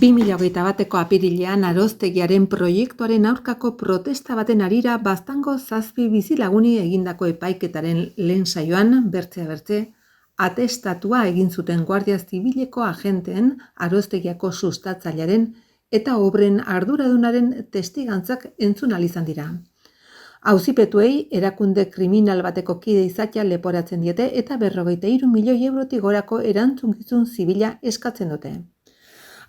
2021ko apirilean Aroztegiaren proiektuaren aurkako protesta baten harira Baztango 7 bizilaguni egindako epaiketaren lehen saioan, bertze, atestatua egin zuten Guardia Zibileko agenteen, Aroztegiako sustatzailearen eta obren arduradunaren testigantzak entzun ahal izan dira. Auzipetuei erakunde kriminal bateko kide izatea leporatzen diete eta 53 milioi eurotik gorako erantzukizun zibila eskatzen dute.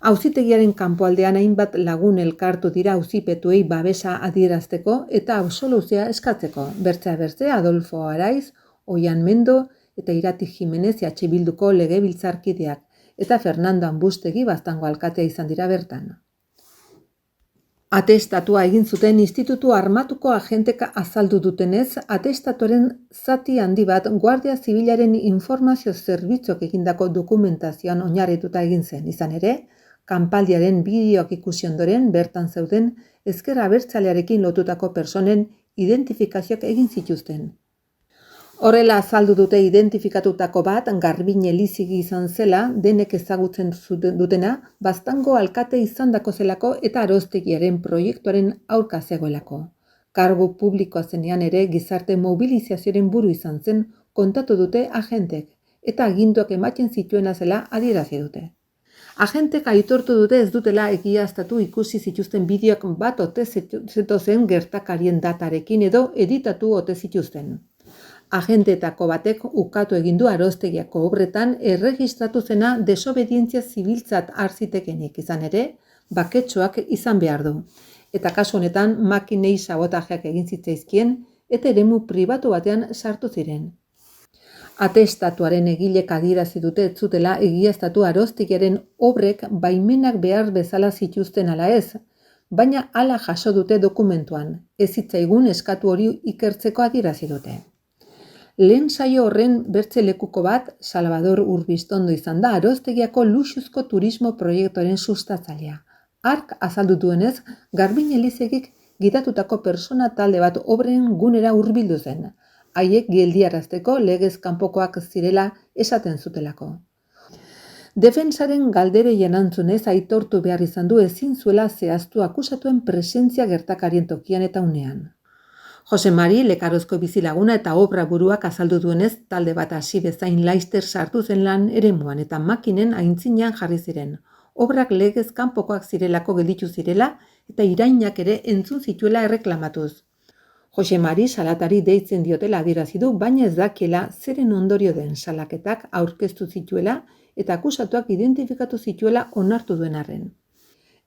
Auzitegiaren kanpoaldean hainbat lagun elkartu dira auzipetuei babesa adierazteko eta absoluzioa eskatzeko. Bertze Adolfo Araiz, Oian Mendo eta Irati Jimenez EH Bilduko legebiltzarkideak eta Fernando Ambustegi Baztango alkatea izan dira bertan. Atestatua egin zuten Institutu Armatuko agentek azaldu dutenez, atestatuaren zati handi bat Guardia Zibilaren informazio zerbitzuak egindako dokumentazioan oinarrituta egin zen, izan ere, kanpaldiaren bideoak ikusi ondoren bertan zeuden ezker abertzalearekin lotutako personen identifikazioak egin zituzten. Horrela azaldu dute identifikatutako bat Garbin Elizegi izan zela, denek ezagutzen dutena, Baztango alkate izandako zelako eta Aroztegiaren proiektuaren aurka zegoelako. Kargu publikoa zenean ere gizarte mobilizazioaren buru izan zen kontatu dute agentek eta aginduak ematen zituena zela adierazi dute. Agentek aitortu dute ez dutela egiaztatu ikusi zituzten bideoak bat ote zetozen gertakarien datarekin edo editatu ote zituzten. Agenteetako batek ukatu egin du Aroztegiako obretan erregistratu zena desobedientzia zibiltzat arzitekenik izan ere, baketsuak izan behar du. Eta kasu honetan makinei sabotajeak egin zitzaizkien eta eremu pribatu batean sartu ziren. Atestatuaren egilek adierazi dute ez zutela egiaztatu Aroztegiaren obrek baimenak behar bezala zituzten ala ez, baina hala jaso dute dokumentuan, ez zitzaigun eskatu hori ikertzeko adierazi dute. Lehen saio horren bertze lekuko bat, Salvador Urbistondo izan da Aroztegiako luxuzko turismo proiektuaren sustatzailea. Hark azaldu duenez, Garbin Elizegik gidatutako persona talde bat obren gunera hurbildu zen. Haiek geldiarazteko legez kanpokoak zirela esaten zutelako. Defensaren galderei erantzunez aitortu behar izan du ezin zuela zehaztu akusatuen presentzia gertakarien tokian eta unean. Jose Mari Lekarozko bizilaguna eta obra buruak azaldu duenez talde bat hasi bezain laister sartu zen lan eremuan eta makinen aintzinean jarri ziren. Obrak legez kanpokoak zirelako gelditu zirela eta irainak ere entzun zituela erreklamatuz. Jose Mari salatari deitzen diotela adierazi du, baina ez dakiela zeren ondorio den salaketak aurkeztu zituela eta akusatuak identifikatu zituela onartu duen arren.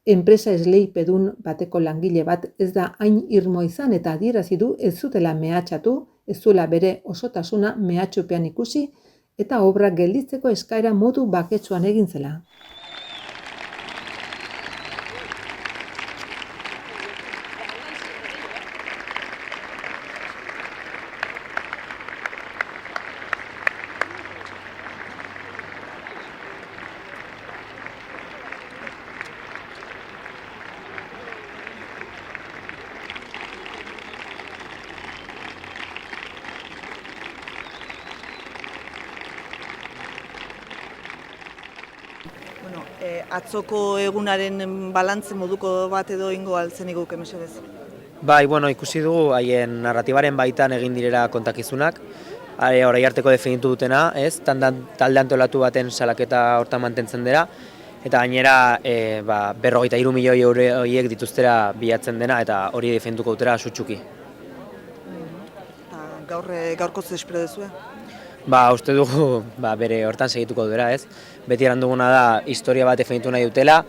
Enpresa esleipedun bateko langile bat ez da hain irmo izan eta adierazi du ez zutela mehatxatu, ez zuela bere osotasuna mehatxupean ikusi eta obra gelditzeko eskaera modu baketsuan egin zela. Atzoko egunaren balantze moduko bat edo ingo altzen iguke mesedez. Bai, ikusi dugu haien narratibaren baitan egin direla kontakizunak, orai arteko definitu dutena, ez? Talde antolatu baten salaketa hortan mantentzen dira, eta gainera 53 milioi euro horiek dituztera bilatzen dena, eta hori definituko dutera sutsuki. Gaurko ze espero duzue? Uste dugu bere hortan segituko dira, ez? Beti eran duguna da historia bat definitu nahi dutela,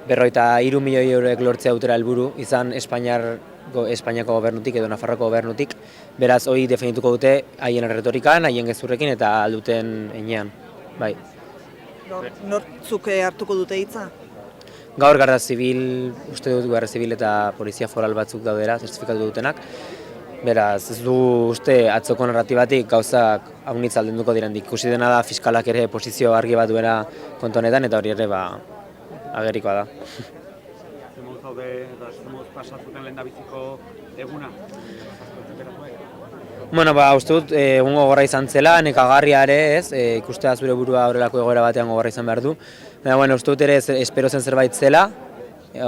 53 milioi euroek lortzea dutela helburu, izan Espainiako gobernutik edo Nafarroko gobernutik, beraz hori definituko dute haien erretorikan, haien gezurrekin eta alduten enean. Bai. Nortzuk hartuko dute hitza? Gaur Guardia Zibil, uste dut Guardia Zibil eta Polizia Foral batzuk daudera, zertifikatu dutenak. Beraz, ez du uste atzoko narratibatik gauzak haunitz aldenduko direndik. Ikusi dena da fiskalak ere posizio argi bat duena kontu honetan eta hori ere agerikoa da. Zemuz haude, zemuz pasatzuten lehen da biziko eguna? Uste dut egun gogorra izan zela, nekagarria ere ez, ikustea zure burua horrelako egoera batean gogorra izan behar du. Baina, bueno, uste dut ere espero zen zerbait zela,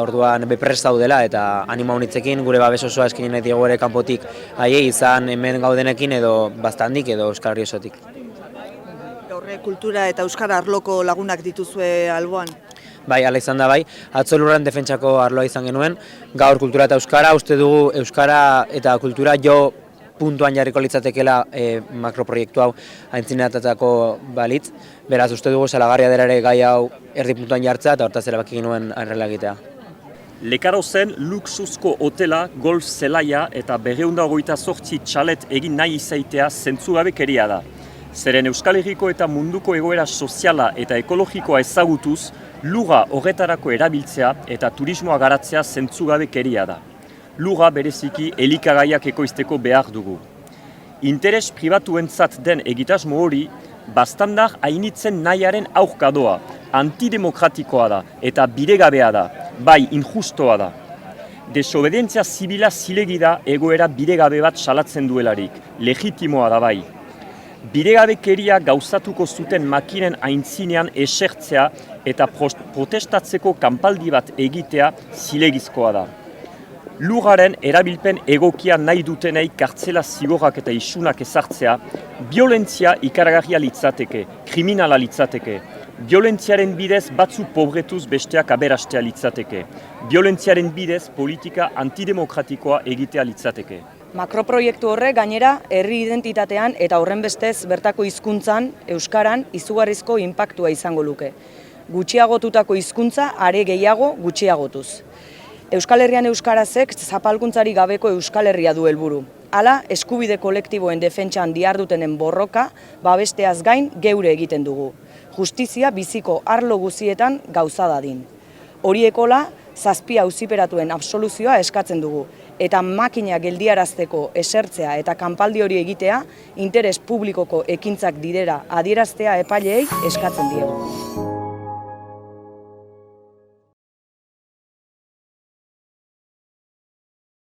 orduan beprest daudela eta anima honitzekin gure babes osoa eskaini nahi diegu ere kanpotik haiei izan hemen gaudenekin edo Baztandik edo Euskal Herri osotik. Gaurre kultura eta euskara arloko lagunak dituzue alboan. Bai, ala izan da bai, atzo lurraren defentsako arloa izan genuen, gaur kultura eta euskara, uste dugu euskara eta kultura jo puntuan jarriko litzatekela makroproiektu hau aintzineratako balitz, beraz uste dugu salagarria dela ere gai hau erdi puntuan jartzea eta hortaz erabaki genuen arrela egitea. Lekarozen luxuzko hotela, golf zelaia eta 228 txalet egin nahi izaitea zentzugabekeria da. Zeren Euskal Herriko eta munduko egoera soziala eta ekologikoa ezagutuz, lurra horretarako erabiltzea eta turismoa garatzea zentzugabekeria da. Lurra bereziki elikagaiak ekoizteko behar dugu. Interes pribatuentzat den egitasmo hori, Baztandar hainitzen nahiaren aurka doa, antidemokratikoa da eta bidegabea da, bai injustoa da. Desobedientzia zibila zilegi da egoera bidegabe bat salatzen duelarik, legitimoa da bai. Bidegabekeria gauzatuko zuten makinen aintzinean esertzea eta protestatzeko kanpaldi bat egitea zilegizkoa da. Lurraren erabilpen egokia nahi dutenei kartzela zigorrak eta isunak ezartzea, violentzia ikaragarria litzateke, kriminala litzateke. Violentziaren bidez batzu pobretuz besteak aberastea litzateke. Violentziaren bidez politika antidemokratikoa egitea litzateke. Makroproiektu horrek gainera herri identitatean eta horrenbestez bertako hizkuntzan, euskaran, izugarrizko inpaktua izango luke. Gutxiagotutako hizkuntza are gehiago gutxiagotuz. Euskal Herrian euskarazek zapalkuntzari gabeko Euskal Herria du helburu. Hala, eskubide kolektiboen defentsan dihardutenen borroka babesteaz gain geure egiten dugu. Justizia biziko arlo guzietan gauza dadin. Horiekola, 7 auziperatuen absoluzioa eskatzen dugu, eta makina geldiarazteko esertzea eta kanpaldi hori egitea interes publikoko ekintzak direla adieraztea epaileei eskatzen diegu.